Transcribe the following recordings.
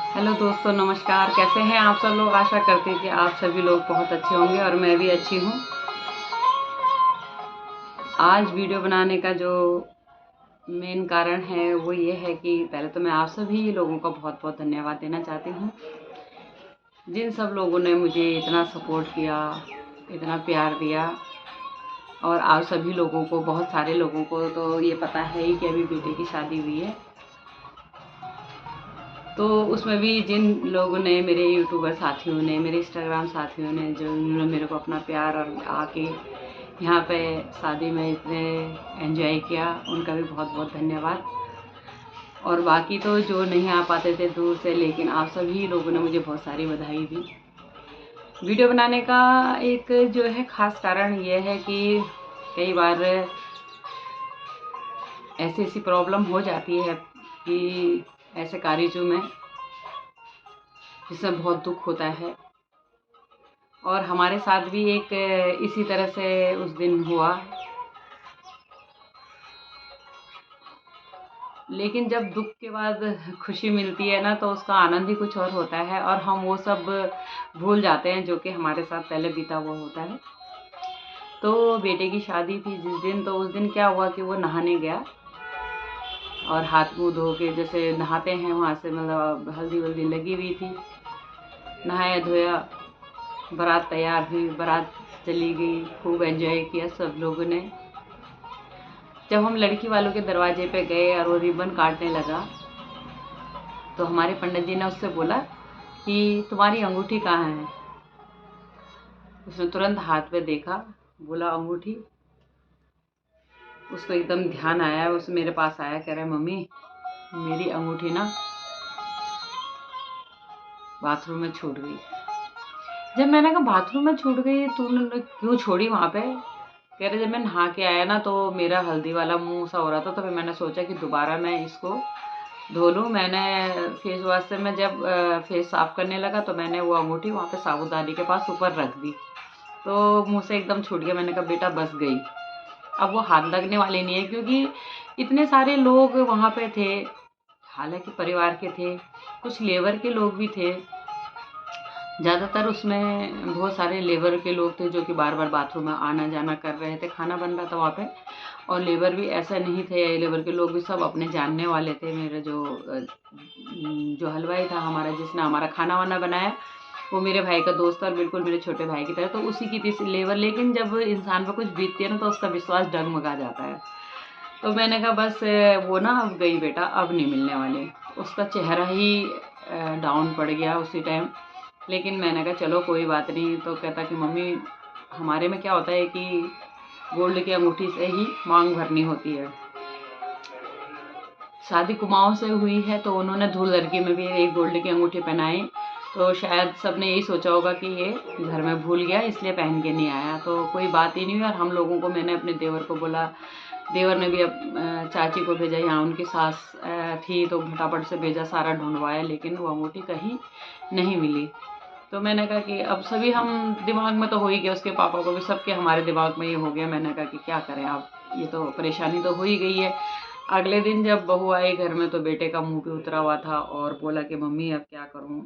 Hello दोस्तों, नमस्कार। कैसे हैं आप सब लोग? आशा करती हूँ कि आप सभी लोग बहुत अच्छे होंगे और मैं भी अच्छी हूँ। आज वीडियो बनाने का जो मेन कारण है वो ये है कि पहले तो मैं आप सभी लोगों का बहुत बहुत धन्यवाद देना चाहती हूँ, जिन सब लोगों ने मुझे इतना सपोर्ट किया, इतना प्यार दिया। और आप सभी लोगों को, बहुत सारे लोगों को तो ये पता है ही कि अभी बेटे की शादी हुई है, तो उसमें भी जिन लोगों ने, मेरे यूट्यूबर साथियों ने, मेरे इंस्टाग्राम साथियों ने, जो उन्होंने मेरे को अपना प्यार और आके यहाँ पे शादी में इतने एंजॉय किया, उनका भी बहुत बहुत धन्यवाद। और बाकी तो जो नहीं आ पाते थे दूर से, लेकिन आप सभी लोगों ने मुझे बहुत सारी बधाई दी। वीडियो बनाने का एक जो है ख़ास कारण ये है कि कई बार ऐसी ऐसी प्रॉब्लम हो जाती है कि ऐसे कार्यक्रम में, जिसमें बहुत दुख होता है। और हमारे साथ भी एक इसी तरह से उस दिन हुआ। लेकिन जब दुख के बाद खुशी मिलती है ना, तो उसका आनंद ही कुछ और होता है, और हम वो सब भूल जाते हैं जो कि हमारे साथ पहले बीता हुआ होता है। तो बेटे की शादी थी जिस दिन, तो उस दिन क्या हुआ कि वो नहाने गया और हाथ मुँह धो के, जैसे नहाते हैं वहाँ से, मतलब हल्दी वल्दी लगी हुई थी। नहाया धोया, बारात तैयार हुई, बारात चली गई, खूब एंजॉय किया सब लोगों ने। जब हम लड़की वालों के दरवाजे पे गए और वो रिबन काटने लगा, तो हमारे पंडित जी ने उससे बोला कि तुम्हारी अंगूठी कहाँ है। उसने तुरंत हाथ पे देखा, बोला अंगूठी। उसको एकदम ध्यान आया, उस मेरे पास आया, कह रहा है मम्मी मेरी अंगूठी ना बाथरूम में छूट गई। जब मैंने कहा बाथरूम में छूट गई, तूने क्यों छोड़ी वहाँ पे? कह रहे जब मैं नहा के आया ना, तो मेरा हल्दी वाला मुंह सा हो रहा था, तो फिर मैंने सोचा कि दोबारा मैं इसको धो लूँ। मैंने फेस वॉश से मैं जब फेस साफ करने लगा, तो मैंने वो अंगूठी वहाँ पे साबुदानी के पास ऊपर रख दी, तो मुंह से एकदम छूट गया। मैंने कहा बेटा बस गई। अब वो हाथ लगने वाली नहीं है, क्योंकि इतने सारे लोग वहाँ पे थे, हालांकि परिवार के थे, कुछ लेबर के लोग भी थे। ज़्यादातर उसमें बहुत सारे लेबर के लोग थे जो कि बार बार बाथरूम में आना जाना कर रहे थे, खाना बन रहा था वहाँ पे। और लेबर भी ऐसा नहीं थे, लेबर के लोग भी सब अपने जानने वाले थे। मेरे जो हलवाई था हमारा, जिसने हमारा खाना वाना बनाया, वो मेरे भाई का दोस्त और बिल्कुल मेरे छोटे भाई की तरह, तो उसी की थी लेबर। लेकिन जब इंसान पर कुछ बीतती है ना, तो उसका विश्वास डगमगा जाता है। तो मैंने कहा बस वो ना अब गई बेटा, अब नहीं मिलने वाली। उसका चेहरा ही डाउन पड़ गया उसी टाइम। लेकिन मैंने कहा चलो कोई बात नहीं। तो कहता कि मम्मी हमारे में क्या होता है कि गोल्ड की अंगूठी से ही मांग भरनी होती है। शादी कुमाऊं से हुई है, तो उन्होंने धूल लड़की में भी एक गोल्ड की अंगूठी पहनाई। तो शायद सबने यही सोचा होगा कि ये घर में भूल गया, इसलिए पहन के नहीं आया। तो कोई बात ही नहीं हुई। और हम लोगों को, मैंने अपने देवर को बोला, देवर ने भी चाची को भेजा, यहाँ उनकी सास थी, तो फटाफट से भेजा, सारा ढूंढवाया, लेकिन वो अंगूठी कहीं नहीं मिली। तो मैंने कहा कि अब सभी हम दिमाग में तो हो ही गया, उसके पापा को भी, सबके हमारे दिमाग में ये हो गया। मैंने कहा कि क्या करें अब, ये तो परेशानी तो हो ही गई है। अगले दिन जब बहू आई घर में, तो बेटे का मुंह भी उतरा हुआ था और बोला कि मम्मी अब क्या करूं,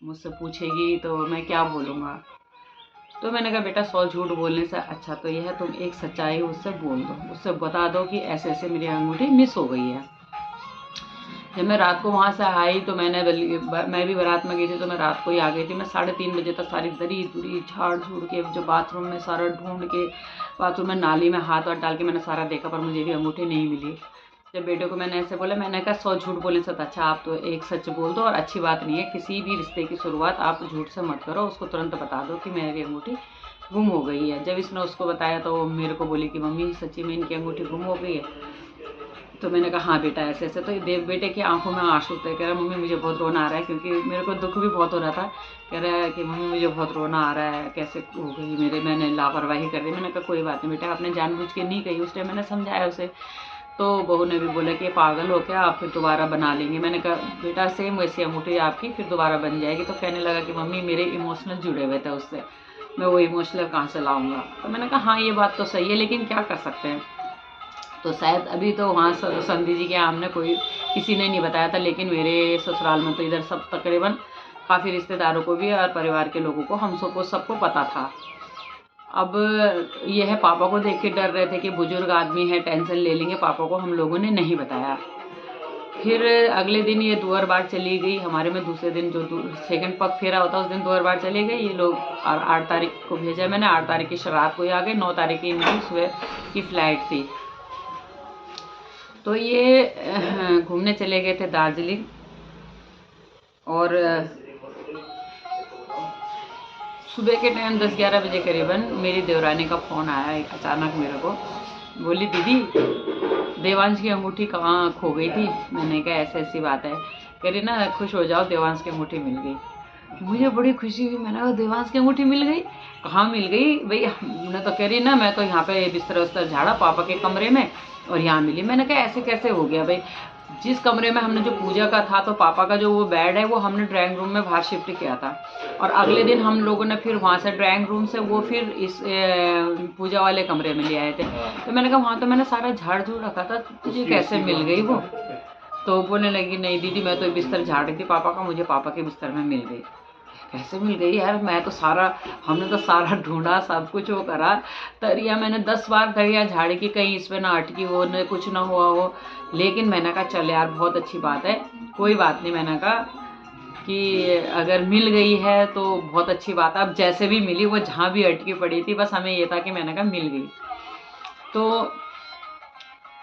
मुझसे पूछेगी तो मैं क्या बोलूँगा। तो मैंने कहा बेटा 100 झूठ बोलने से अच्छा तो यह है तुम एक सच्चाई उससे बोल दो, उससे बता दो कि ऐसे ऐसे मेरी अंगूठी मिस हो गई है। जब मैं रात को वहाँ से आई, तो मैं भी बारात में गई थी, तो मैं रात को ही आ गई थी। मैं 3:30 बजे तक सारी दरी दुरी झाड़ झूड़ के, जो बाथरूम में सारा ढूंढ के, बाथरूम में नाली में हाथ वाथ डाल के मैंने सारा देखा, पर मुझे भी अंगूठी नहीं मिली। जब बेटे को मैंने ऐसे बोला, मैंने कहा 100 झूठ बोलने से अच्छा आप तो एक सच बोल दो। और अच्छी बात नहीं है, किसी भी रिश्ते की शुरुआत आप झूठ से मत करो, उसको तुरंत बता दो कि मेरी अंगूठी गुम हो गई है। जब इसने उसको बताया, तो वो मेरे को बोली कि मम्मी सच्ची में इनकी अंगूठी गुम हो गई है। तो मैंने कहा हाँ बेटा ऐसे ऐसे। तो देव बेटे की आंखों में आंसू थे। कह रहा मम्मी मुझे बहुत रोना आ रहा है, क्योंकि मेरे को दुख भी बहुत हो रहा था। कह रहा है कि मम्मी मुझे बहुत रोना आ रहा है, कैसे हो गई मैंने लापरवाही कर दी। मैंने कहा कोई बात नहीं बेटा, आपने जानबूझ के नहीं कही। उस टाइम मैंने समझाया उसे। तो बहू ने भी बोला कि पागल हो क्या, आप फिर दोबारा बना लेंगे। मैंने कहा बेटा सेम वैसी अंगूठी आपकी फिर दोबारा बन जाएगी। तो कहने लगा कि मम्मी मेरे इमोशनल जुड़े हुए थे उससे, मैं वो इमोशनल कहाँ से लाऊंगा। तो मैंने कहा हाँ ये बात तो सही है, लेकिन क्या कर सकते हैं। तो शायद अभी तो वहाँ संधि जी के हमने कोई किसी ने नहीं बताया था, लेकिन मेरे ससुराल में तो इधर सब तकरीबन काफ़ी रिश्तेदारों को भी और परिवार के लोगों को, हम सबको पता था। अब ये है, पापा को देख के डर रहे थे कि बुजुर्ग आदमी है, टेंशन ले लेंगे, पापा को हम लोगों ने नहीं बताया। फिर अगले दिन ये दुअर बार चली गई हमारे में, दूसरे दिन जो सेकंड पग फेरा होता है उस दिन दुअर बार चले गए ये लोग, और 8 तारीख को भेजा मैंने, 8 तारीख की रात को ही आ गए, 9 तारीख की इनकी सुबह की फ्लाइट थी। तो ये घूमने चले गए थे दार्जिलिंग, और सुबह के टाइम 10-11 बजे करीबन मेरी देवरानी का फ़ोन आया अचानक मेरे को, बोली दीदी देवांश की अंगूठी कहाँ खो गई थी। मैंने कहा ऐसी ऐसी बात है। कह रही ना खुश हो जाओ, देवांश की अंगूठी मिल गई। मुझे बड़ी खुशी हुई, मैंने कहा देवांश की अंगूठी मिल गई, कहाँ मिल गई भाई। मैं तो कह रही ना, मैं तो यहाँ पे बिस्तर उस्तर झाड़ा पापा के कमरे में और यहाँ मिली। मैंने कहा ऐसे कैसे हो गया भाई, जिस कमरे में हमने जो पूजा का था, तो पापा का जो वो बेड है वो हमने ड्राइंग रूम में बाहर शिफ्ट किया था, और अगले दिन हम लोगों ने फिर वहाँ से ड्राइंग रूम से वो फिर इस पूजा वाले कमरे में ले आए थे। तो मैंने कहा वहाँ तो मैंने सारा झाड़ झूड़ रखा था, तुझे कैसे मिल गई वो। तो बोलने लगी नहीं दीदी मैं तो बिस्तर झाड़ रही थी पापा का, मुझे पापा के बिस्तर में मिल गई। कैसे मिल गई यार, मैं तो हमने तो सारा ढूंढा, सब कुछ वो करा, तरिया मैंने 10 बार तरिया झाड़ी की, कहीं इसमें ना अटकी हो, न कुछ ना हुआ हो। लेकिन मैंने कहा चल यार बहुत अच्छी बात है, कोई बात नहीं। मैंने कहा कि अगर मिल गई है तो बहुत अच्छी बात है, अब जैसे भी मिली वो जहाँ भी अटकी पड़ी थी, बस हमें ये था कि मैंने कहा मिल गई। तो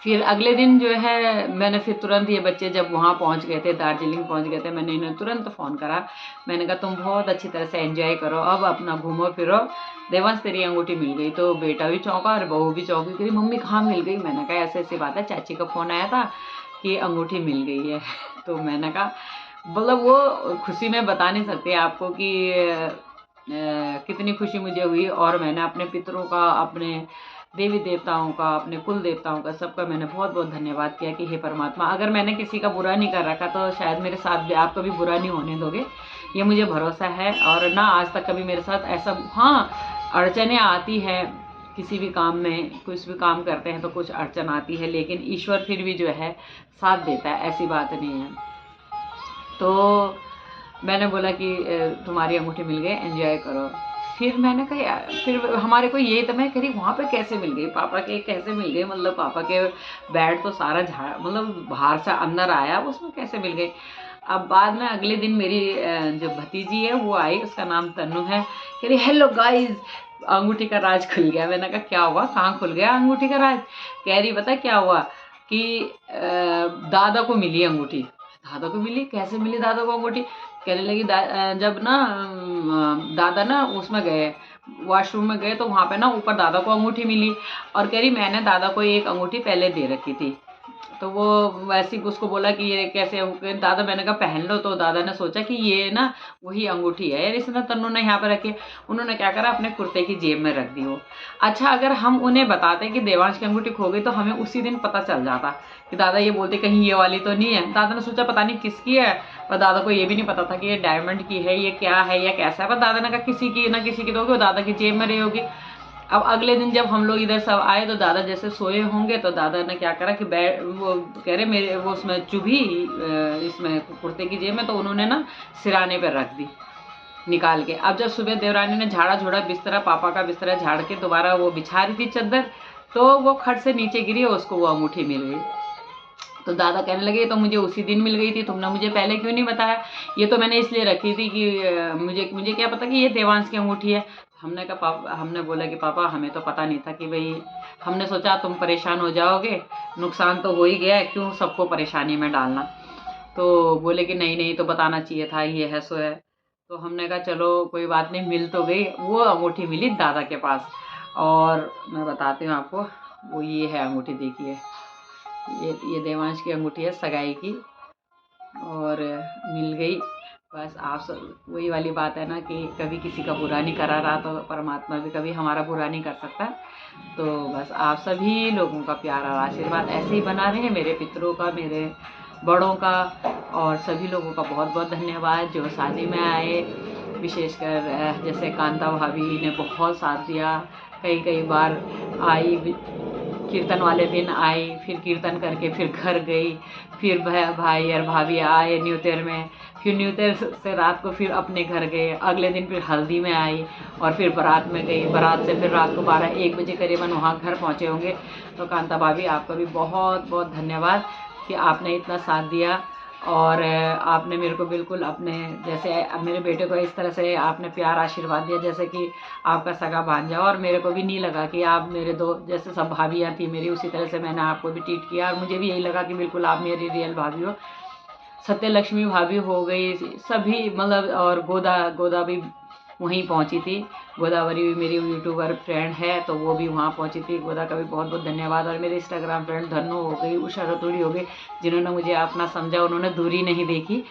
फिर अगले दिन जो है मैंने फिर तुरंत, ये बच्चे जब वहाँ पहुँच गए थे, दार्जिलिंग पहुँच गए थे, मैंने इन्हें तुरंत फ़ोन करा। मैंने कहा तुम बहुत अच्छी तरह से एंजॉय करो, अब अपना घूमो फिरो, देवांश तेरी अंगूठी मिल गई। तो बेटा भी चौंका और बहू भी चौंकी, कही मम्मी कहाँ मिल गई। मैंने कहा ऐसे ऐसी बात है, चाची का फ़ोन आया था कि अंगूठी मिल गई है। तो मैंने कहा मतलब वो खुशी में बता नहीं सकती आपको कि कितनी खुशी मुझे हुई। और मैंने अपने पितरों का, अपने देवी देवताओं का, अपने कुल देवताओं का, सबका मैंने बहुत बहुत धन्यवाद किया कि हे परमात्मा, अगर मैंने किसी का बुरा नहीं कर रखा तो शायद मेरे साथ भी आप कभी बुरा नहीं होने दोगे, ये मुझे भरोसा है। और ना आज तक कभी मेरे साथ ऐसा, हाँ अड़चनें आती हैं किसी भी काम में, कुछ भी काम करते हैं तो कुछ अड़चन आती है, लेकिन ईश्वर फिर भी जो है साथ देता है, ऐसी बात नहीं है। तो मैंने बोला कि तुम्हारी अंगूठी मिल गई, एंजॉय करो। फिर मैंने कहा यार, फिर हमारे को ये, तो मैं कह रही वहाँ पे कैसे मिल गई, पापा के कैसे मिल गई, मतलब पापा के बेड तो सारा झाड़, मतलब बाहर से अंदर आया, उसमें कैसे मिल गई। अब बाद में अगले दिन मेरी जो भतीजी है वो आई, उसका नाम तन्नू है, कह रही हेलो गाइज अंगूठी का राज खुल गया। मैंने कहा क्या हुआ, कहाँ खुल गया अंगूठी का राज। कह रही पता क्या हुआ कि दादा को मिली अंगूठी। दादा को मिली, कैसे मिली दादा को अंगूठी। कहने लगी जब ना दादा ना उसमें गए, वॉशरूम में गए, तो वहाँ पे ना ऊपर दादा को अंगूठी मिली, और कह रही मैंने दादा को एक अंगूठी पहले दे रखी थी। तो वो वैसे ही उसको बोला कि ये कैसे दादा, मैंने कहा पहन लो। तो दादा ने सोचा कि ये ना वही अंगूठी है यार, इसने तन्नू ने यहाँ पे रखी। उन्होंने क्या करा, अपने कुर्ते की जेब में रख दी वो। अच्छा अगर हम उन्हें बताते कि देवांश की अंगूठी खो गई तो हमें उसी दिन पता चल जाता कि दादा ये बोलते कहीं ये वाली तो नहीं है। दादा ने सोचा पता नहीं किसकी है, पर दादा को ये भी नहीं पता था कि ये डायमंड की है, ये क्या है, या कैसा है। पर दादा ने कहा किसी की ना किसी की तो होगी, वो दादा की जेब में रही होगी। अब अगले दिन जब हम लोग इधर सब आए तो दादा जैसे सोए होंगे, तो दादा ने क्या करा कि वो कह रहे मेरे वो उसमें चुभी इसमें कुर्ते की जेब में, तो उन्होंने ना सिराने पर रख दी निकाल के। अब जब सुबह देवरानी ने झाड़ा झोड़ा बिस्तरा, पापा का बिस्तरा झाड़ के दोबारा वो बिछा रही थी चादर, तो वो खट से नीचे गिरी और उसको वो अंगूठी मिल गई। तो दादा कहने लगे तो मुझे उसी दिन मिल गई थी, तुमने मुझे पहले क्यों नहीं बताया। ये तो मैंने इसलिए रखी थी कि मुझे क्या पता कि ये देवांश की अंगूठी है। हमने बोला कि पापा हमें तो पता नहीं था कि भाई, हमने सोचा तुम परेशान हो जाओगे, नुकसान तो हो ही गया है, क्यों सबको परेशानी में डालना। तो बोले कि नहीं नहीं तो बताना चाहिए था, ये है सो है। तो हमने कहा चलो कोई बात नहीं, मिल तो गई। वो अंगूठी मिली दादा के पास, और मैं बताती हूँ आपको, वो ये है अंगूठी, देखिए ये देवांश की अंगूठी है सगाई की, और मिल गई। बस आप सब, वही वाली बात है ना कि कभी किसी का बुरा नहीं करा रहा तो परमात्मा भी कभी हमारा बुरा नहीं कर सकता। तो बस आप सभी लोगों का प्यार और आशीर्वाद ऐसे ही बना रहे, मेरे पितरों का, मेरे बड़ों का, और सभी लोगों का बहुत बहुत धन्यवाद जो शादी में आए। विशेषकर जैसे कांता भाभी ने बहुत साथ दिया, कई बार आई कीर्तन वाले दिन आई, फिर कीर्तन करके फिर घर गई, फिर भाई और भाभी आए न्यू ईयर में, फिर न्यू ईयर से रात को फिर अपने घर गए, अगले दिन फिर हल्दी में आई और फिर बारात में गई, बारात से फिर रात को 12-1 बजे करीबन वहाँ घर पहुँचे होंगे। तो कांता भाभी आपका भी बहुत बहुत धन्यवाद कि आपने इतना साथ दिया और आपने मेरे को बिल्कुल अपने जैसे मेरे बेटे को इस तरह से आपने प्यार आशीर्वाद दिया जैसे कि आपका सगा भांजा, और मेरे को भी नहीं लगा कि आप मेरे दो जैसे सब भाभियाँ थी मेरी उसी तरह से मैंने आपको भी ट्रीट किया, और मुझे भी यही लगा कि बिल्कुल आप मेरी रियल भाभी हो। सत्यलक्ष्मी भाभी हो गई सभी मतलब, और गोदा भी वहीं पहुंची थी। गोदावरी भी मेरी यूट्यूबर फ्रेंड है तो वो भी वहाँ पहुंची थी। गोदा का भी बहुत बहुत धन्यवाद। और मेरे इंस्टाग्राम फ्रेंड धन्नो हो गई, उषा रतूड़ी हो गई, जिन्होंने मुझे अपना समझा, उन्होंने दूरी नहीं देखी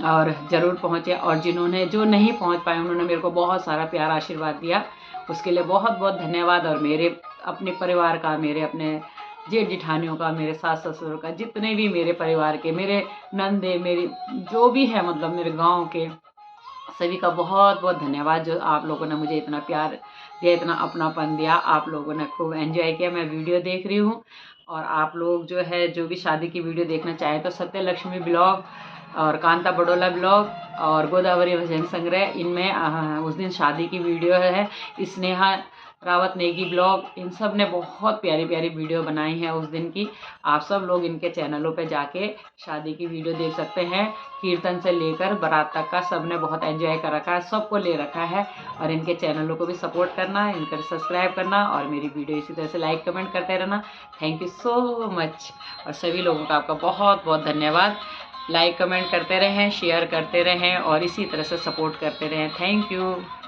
और ज़रूर पहुँचे, और जिन्होंने जो नहीं पहुँच पाए उन्होंने मेरे को बहुत सारा प्यार आशीर्वाद दिया, उसके लिए बहुत बहुत धन्यवाद। और मेरे अपने परिवार का, मेरे अपने जेठ जिठानियों का, मेरे सास ससुर का, जितने भी मेरे परिवार के, मेरे नंदे, मेरी जो भी है मतलब मेरे गांव के सभी का बहुत बहुत धन्यवाद, जो आप लोगों ने मुझे इतना प्यार दिया, इतना अपनापन दिया। आप लोगों ने खूब एंजॉय किया। मैं वीडियो देख रही हूँ, और आप लोग जो है जो भी शादी की वीडियो देखना चाहे तो सत्यलक्ष्मी ब्लॉग और कांता बडोला ब्लॉग और गोदावरी भजन संग्रह, इनमें उस दिन शादी की वीडियो है। स्नेहा रावत नेगी ब्लॉग, इन सब ने बहुत प्यारी प्यारी वीडियो बनाई है उस दिन की। आप सब लोग इनके चैनलों पे जाके शादी की वीडियो देख सकते हैं। कीर्तन से लेकर बारात तक का सब ने बहुत एंजॉय कर रखा है, सबको ले रखा है। और इनके चैनलों को भी सपोर्ट करना, इनका सब्सक्राइब करना और मेरी वीडियो इसी तरह से लाइक कमेंट करते रहना। Thank you so much. और सभी लोगों का आपका बहुत बहुत धन्यवाद। लाइक कमेंट करते रहें, शेयर करते रहें और इसी तरह से सपोर्ट करते रहें। Thank you.